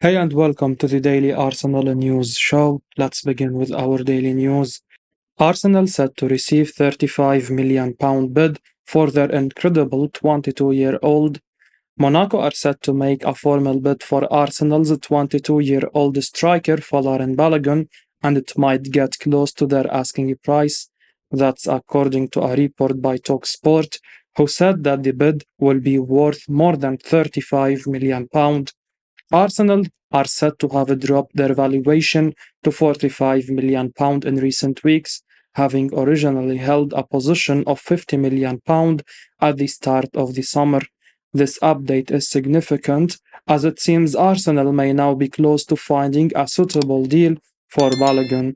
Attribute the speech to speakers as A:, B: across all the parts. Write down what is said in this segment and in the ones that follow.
A: Hey and welcome to the Daily Arsenal News Show. Let's begin with our daily news. Arsenal set to receive £35 million bid for their incredible 22-year-old. Monaco are set to make a formal bid for Arsenal's 22-year-old striker Folarin Balogun, and it might get close to their asking price. That's according to a report by talkSPORT, who said that the bid will be worth more than £35 million. Arsenal are said to have dropped their valuation to £45 million in recent weeks, having originally held a position of £50 million at the start of the summer. This update is significant as it seems Arsenal may now be close to finding a suitable deal for Balogun.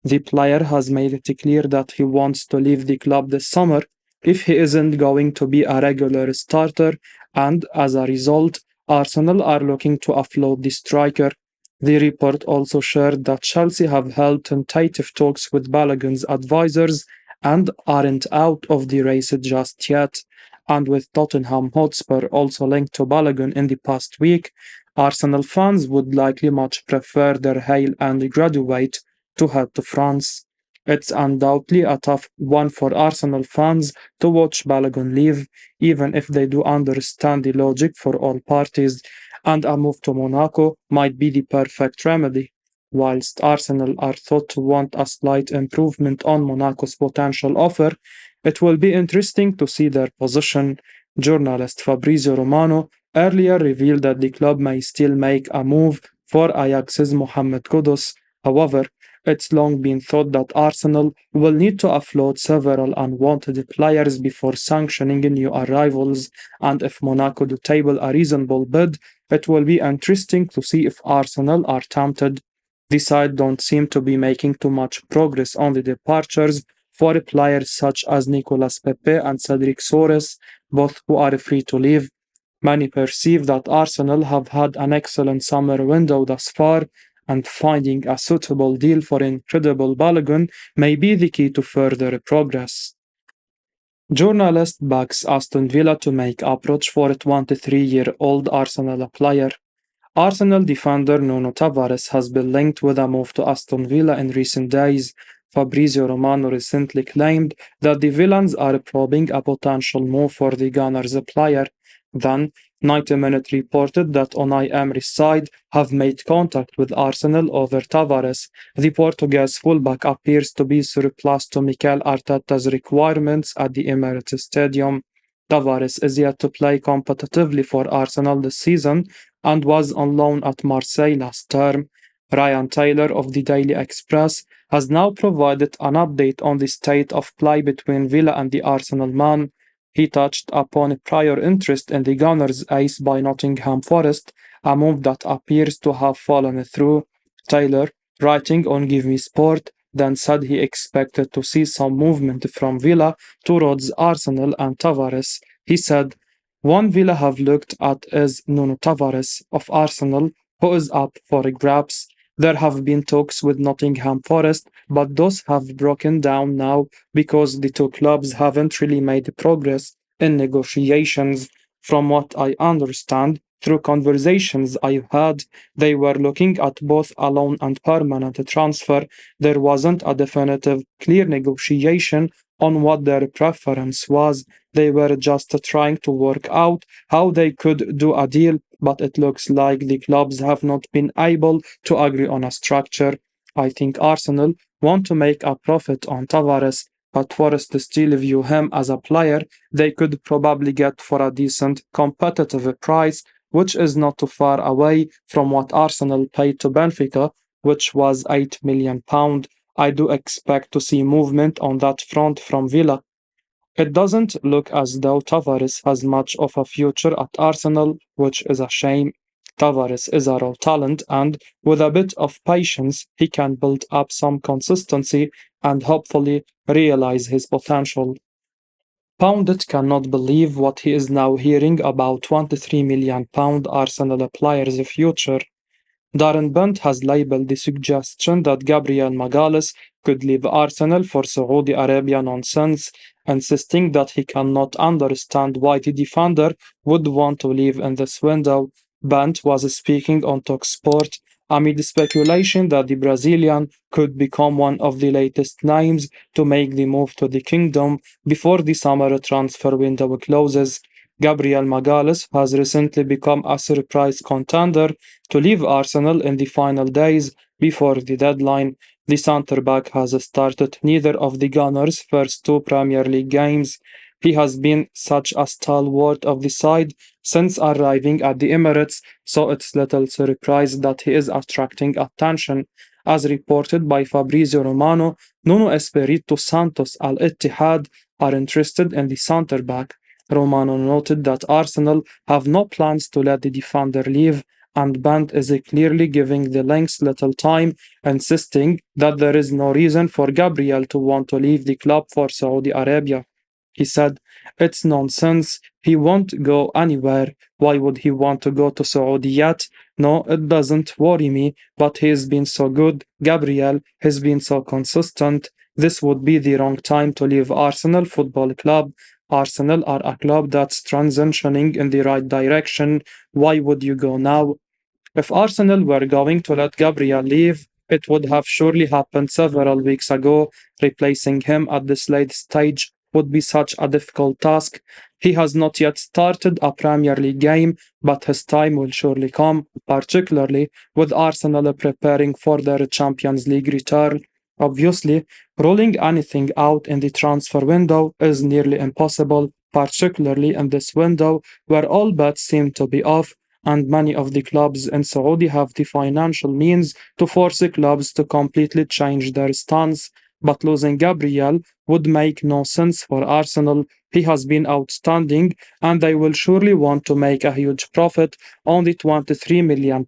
A: The player has made it clear that he wants to leave the club this summer if he isn't going to be a regular starter, and as a result, Arsenal are looking to offload the striker. The report also shared that Chelsea have held tentative talks with Balogun's advisors and aren't out of the race just yet. And with Tottenham Hotspur also linked to Balogun in the past week, Arsenal fans would likely much prefer their Hale and graduate to head to France. It's undoubtedly a tough one for Arsenal fans to watch Balogun leave, even if they do understand the logic for all parties, and a move to Monaco might be the perfect remedy. Whilst Arsenal are thought to want a slight improvement on Monaco's potential offer, it will be interesting to see their position. Journalist Fabrizio Romano earlier revealed that the club may still make a move for Ajax's Mohamed Kudus. However, it's long been thought that Arsenal will need to offload several unwanted players before sanctioning new arrivals, and if Monaco do table a reasonable bid, it will be interesting to see if Arsenal are tempted. The side don't seem to be making too much progress on the departures for players such as Nicolas Pepe and Cedric Soares, both who are free to leave. Many perceive that Arsenal have had an excellent summer window thus far, and finding a suitable deal for incredible Balogun may be the key to further progress. Journalist backs Aston Villa to make approach for a 23-year-old Arsenal player. Arsenal defender Nuno Tavares has been linked with a move to Aston Villa in recent days. Fabrizio Romano recently claimed that the Villans are probing a potential move for the Gunners player. Then, 90 Minutes reported that Unai Emery's side have made contact with Arsenal over Tavares. The Portuguese fullback appears to be surplus to Mikel Arteta's requirements at the Emirates Stadium. Tavares is yet to play competitively for Arsenal this season and was on loan at Marseille last term. Ryan Taylor of the Daily Express has now provided an update on the state of play between Villa and the Arsenal man. He touched upon prior interest in the Gunners' ace by Nottingham Forest, a move that appears to have fallen through. Taylor, writing on Give Me Sport, then said he expected to see some movement from Villa towards Arsenal and Tavares. He said, "One Villa have looked at is Nuno Tavares of Arsenal, who is up for grabs. There have been talks with Nottingham Forest, but those have broken down now because the two clubs haven't really made progress in negotiations. From what I understand, through conversations I've had, they were looking at both a loan and permanent transfer. There wasn't a definitive, clear negotiation on what their preference was. They were just trying to work out how they could do a deal, but it looks like the clubs have not been able to agree on a structure. I think Arsenal want to make a profit on Tavares, but Forest still view him as a player they could probably get for a decent, competitive price, which is not too far away from what Arsenal paid to Benfica, which was £8 million. I do expect to see movement on that front from Villa. It doesn't look as though Tavares has much of a future at Arsenal, which is a shame. Tavares is a raw talent, and with a bit of patience, he can build up some consistency and hopefully realize his potential. Pundit cannot believe what he is now hearing about £23 million Arsenal player's future. Darren Bent has labelled the suggestion that Gabriel Magalhaes could leave Arsenal for Saudi Arabia nonsense, insisting that he cannot understand why the defender would want to leave in this window. Bent was speaking on talkSPORT amid speculation that the Brazilian could become one of the latest names to make the move to the kingdom before the summer transfer window closes. Gabriel Magalhaes has recently become a surprise contender to leave Arsenal in the final days before the deadline. The centre-back has started neither of the Gunners' first two Premier League games. He has been such a stalwart of the side since arriving at the Emirates, so it's little surprise that he is attracting attention. As reported by Fabrizio Romano, Nuno Espirito Santos Al Ittihad are interested in the centre-back. Romano noted that Arsenal have no plans to let the defender leave, and Bent is clearly giving the links little time, insisting that there is no reason for Gabriel to want to leave the club for Saudi Arabia. He said, "It's nonsense. He won't go anywhere. Why would he want to go to Saudi yet? No, it doesn't worry me, but he's been so good. Gabriel has been so consistent. This would be the wrong time to leave Arsenal Football Club. Arsenal are a club that's transitioning in the right direction. Why would you go now?" If Arsenal were going to let Gabriel leave, it would have surely happened several weeks ago. Replacing him at this late stage would be such a difficult task. He has not yet started a Premier League game, but his time will surely come, particularly with Arsenal preparing for their Champions League return. Obviously, ruling anything out in the transfer window is nearly impossible, particularly in this window where all bets seem to be off and many of the clubs in Saudi have the financial means to force the clubs to completely change their stance. But losing Gabriel would make no sense for Arsenal. He has been outstanding, and they will surely want to make a huge profit on the £23 million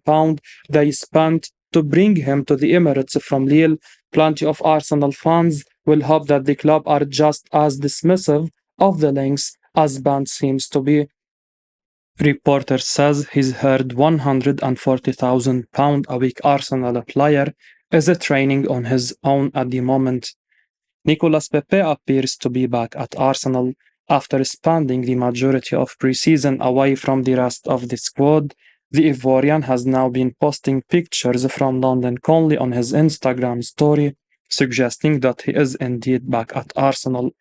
A: they spent to bring him to the Emirates from Lille. Plenty of Arsenal fans will hope that the club are just as dismissive of the links as Bent seems to be. Reporter says he's heard £140,000 a week Arsenal player is training on his own at the moment. Nicolas Pepe appears to be back at Arsenal after spending the majority of preseason away from the rest of the squad. The Ivorian has now been posting pictures from London Conley on his Instagram story, suggesting that he is indeed back at Arsenal.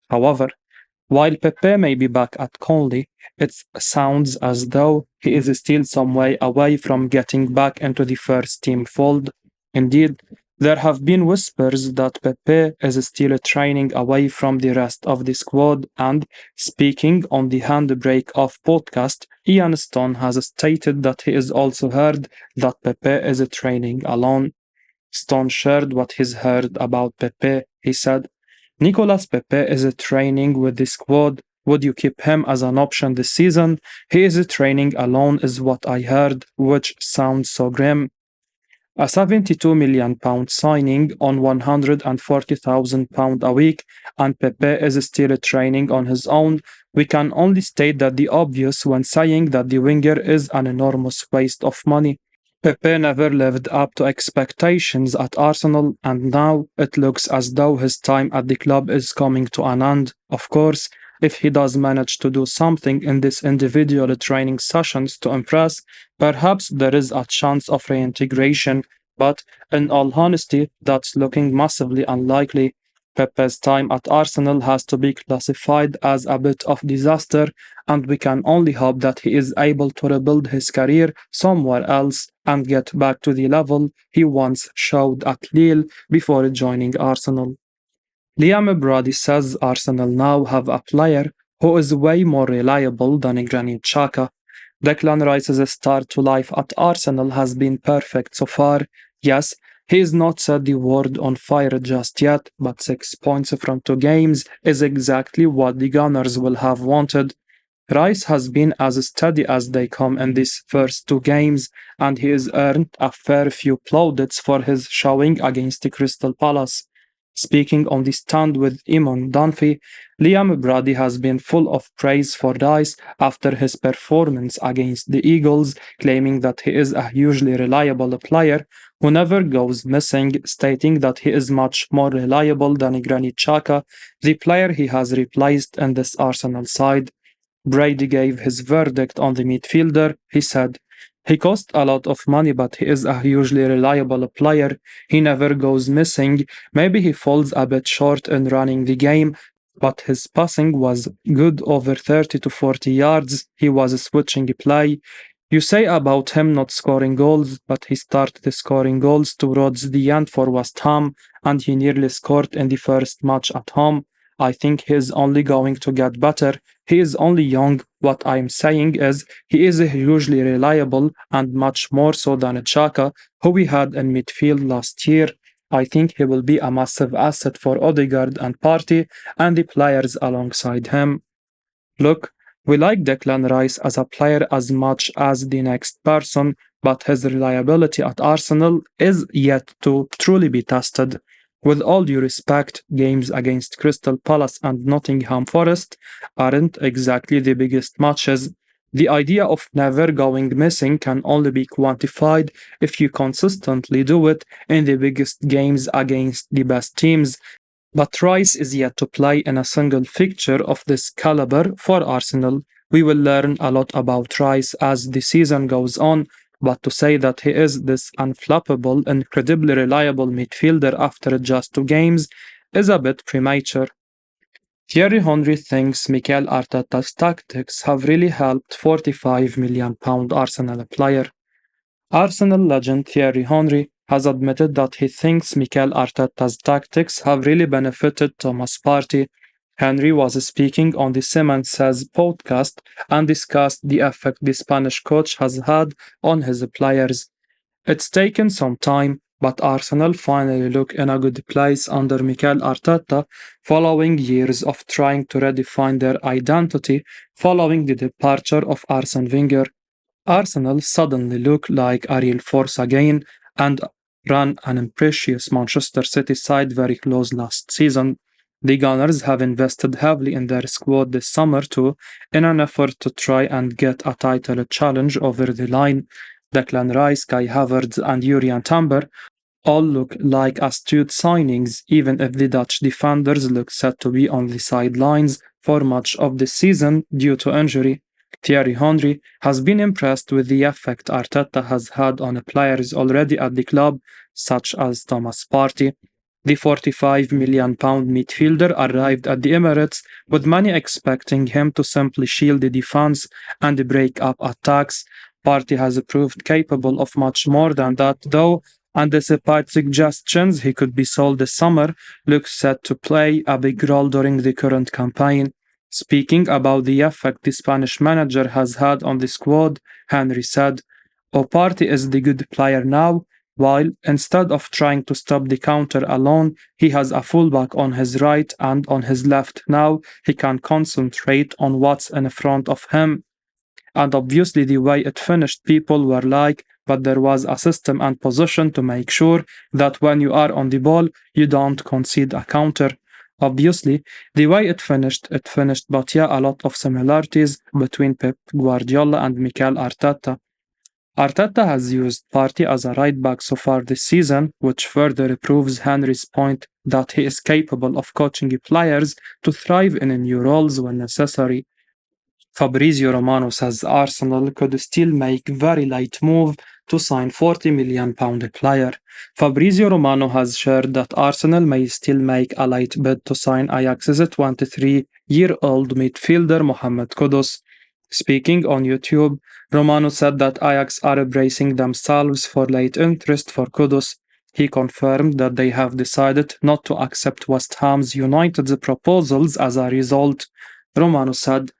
A: However, while Pepe may be back at Conley, it sounds as though he is still some way away from getting back into the first team fold. Indeed, there have been whispers that Pepe is still training away from the rest of the squad, and speaking on the Handbrake Off podcast, Ian Stone has stated that he is also heard that Pepe is training alone. Stone shared what he's heard about Pepe. He said, "Nicolas Pepe is training with the squad. Would you keep him as an option this season? He is training alone is what I heard, which sounds so grim." A £72 million signing on £140,000 a week, and Pepe is still training on his own. We can only state that the obvious when saying that the winger is an enormous waste of money. Pepe never lived up to expectations at Arsenal, and now it looks as though his time at the club is coming to an end. Of course, if he does manage to do something in these individual training sessions to impress, perhaps there is a chance of reintegration, but in all honesty, that's looking massively unlikely. Pepe's time at Arsenal has to be classified as a bit of disaster, and we can only hope that he is able to rebuild his career somewhere else and get back to the level he once showed at Lille before joining Arsenal. Liam Brady says Arsenal now have a player who is way more reliable than Granit Xhaka. Declan Rice's start to life at Arsenal has been perfect so far. Yes, he is not set the world on fire just yet, but 6 points from 2 games is exactly what the Gunners will have wanted. Rice has been as steady as they come in these first 2 games, and he has earned a fair few plaudits for his showing against Crystal Palace. Speaking on the stand with Eamon Dunphy, Liam Brady has been full of praise for Rice after his performance against the Eagles, claiming that he is a hugely reliable player who never goes missing, stating that he is much more reliable than Granit Xhaka, the player he has replaced in this Arsenal side. Brady gave his verdict on the midfielder. He said, He costs a lot of money, but he is a hugely reliable player. He never goes missing. Maybe he falls a bit short in running the game, but his passing was good over 30 to 40 yards. He was switching play. You say about him not scoring goals, but he started scoring goals towards the end for West Ham, and he nearly scored in the first match at home. I think he is only going to get better. He is only young. What I'm saying is he is hugely reliable and much more so than Xhaka, who we had in midfield last year. I think he will be a massive asset for Odegaard and Partey and the players alongside him. Look, we like Declan Rice as a player as much as the next person, but his reliability at Arsenal is yet to truly be tested. With all due respect, games against Crystal Palace and Nottingham Forest aren't exactly the biggest matches. The idea of never going missing can only be quantified if you consistently do it in the biggest games against the best teams. But Rice is yet to play in a single fixture of this caliber for Arsenal. We will learn a lot about Rice as the season goes on, but to say that he is this unflappable, incredibly reliable midfielder after just 2 games is a bit premature. Thierry Henry thinks Mikel Arteta's tactics have really helped £45 million Arsenal player. Arsenal legend Thierry Henry has admitted that he thinks Mikel Arteta's tactics have really benefited Thomas Partey. Henry was speaking on the Simon Says podcast and discussed the effect the Spanish coach has had on his players. It's taken some time, but Arsenal finally look in a good place under Mikel Arteta following years of trying to redefine their identity following the departure of Arsene Wenger. Arsenal suddenly look like a real force again and ran an impressive Manchester City side very close last season. The Gunners have invested heavily in their squad this summer too, in an effort to try and get a title challenge over the line. Declan Rice, Kai Havertz, and Jurriën Timber all look like astute signings, even if the Dutch defenders look set to be on the sidelines for much of the season due to injury. Thierry Henry has been impressed with the effect Arteta has had on players already at the club, such as Thomas Partey. The £45 million midfielder arrived at the Emirates with many expecting him to simply shield the defense and break up attacks. Partey has proved capable of much more than that, though, and despite suggestions he could be sold this summer, looks set to play a big role during the current campaign. Speaking about the effect the Spanish manager has had on the squad, Henry said, Partey is the good player now, while instead of trying to stop the counter alone, he has a fullback on his right and on his left now. He can concentrate on what's in front of him. And obviously, the way it finished, people were like, but there was a system and position to make sure that when you are on the ball, you don't concede a counter. Obviously, the way it finished, but yeah, a lot of similarities between Pep Guardiola and Mikel Arteta. Arteta has used Partey as a right back so far this season, which further proves Henry's point that he is capable of coaching players to thrive in new roles when necessary. Fabrizio Romano says Arsenal could still make very light move to sign £40 million player. Fabrizio Romano has shared that Arsenal may still make a light bid to sign Ajax's 23-year-old midfielder Mohamed Kudus. Speaking on YouTube, Romano said that Ajax are bracing themselves for late interest for Kudus. He confirmed that they have decided not to accept West Ham's United's proposals as a result. Romano said,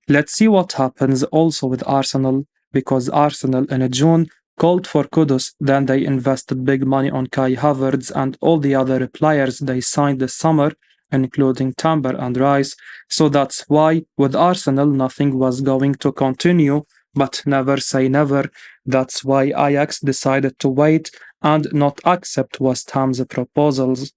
A: let's see what happens also with Arsenal, because Arsenal in June called for Kudus, then they invested big money on Kai Havertz and all the other players they signed this summer, including Timber and Rice, so that's why with Arsenal nothing was going to continue, but never say never. That's why Ajax decided to wait and not accept West Ham's proposals.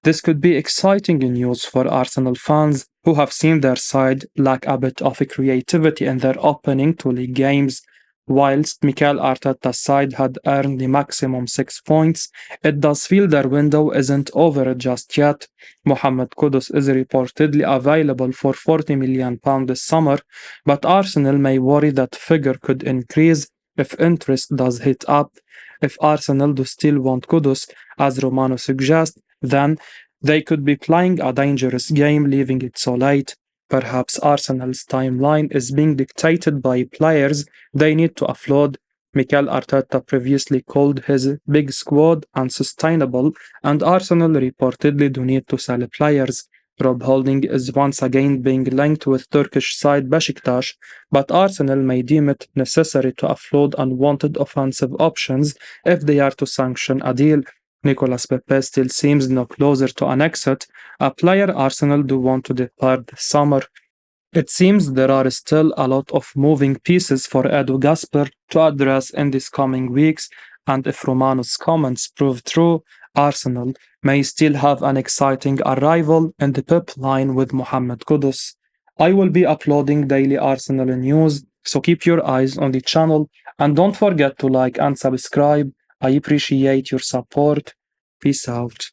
A: This could be exciting news for Arsenal fans who have seen their side lack a bit of creativity in their opening two league games. Whilst Mikel Arteta's side had earned the maximum 6 points, it does feel their window isn't over just yet. Mohamed Kudus is reportedly available for £40 million this summer, but Arsenal may worry that figure could increase if interest does hit up. If Arsenal do still want Kudus, as Romano suggests, then they could be playing a dangerous game leaving it so late. Perhaps Arsenal's timeline is being dictated by players they need to offload. Mikel Arteta previously called his big squad unsustainable, and Arsenal reportedly do need to sell players. Rob Holding is once again being linked with Turkish side Besiktas, but Arsenal may deem it necessary to offload unwanted offensive options if they are to sanction a deal. Nicolas Pepe still seems no closer to an exit, a player Arsenal do want to depart this summer. It seems there are still a lot of moving pieces for Edu Gasper to address in these coming weeks, and if Romano's comments prove true, Arsenal may still have an exciting arrival in the pipeline with Mohamed Kudus. I will be uploading daily Arsenal news, so keep your eyes on the channel and don't forget to like and subscribe. I appreciate your support. Peace out.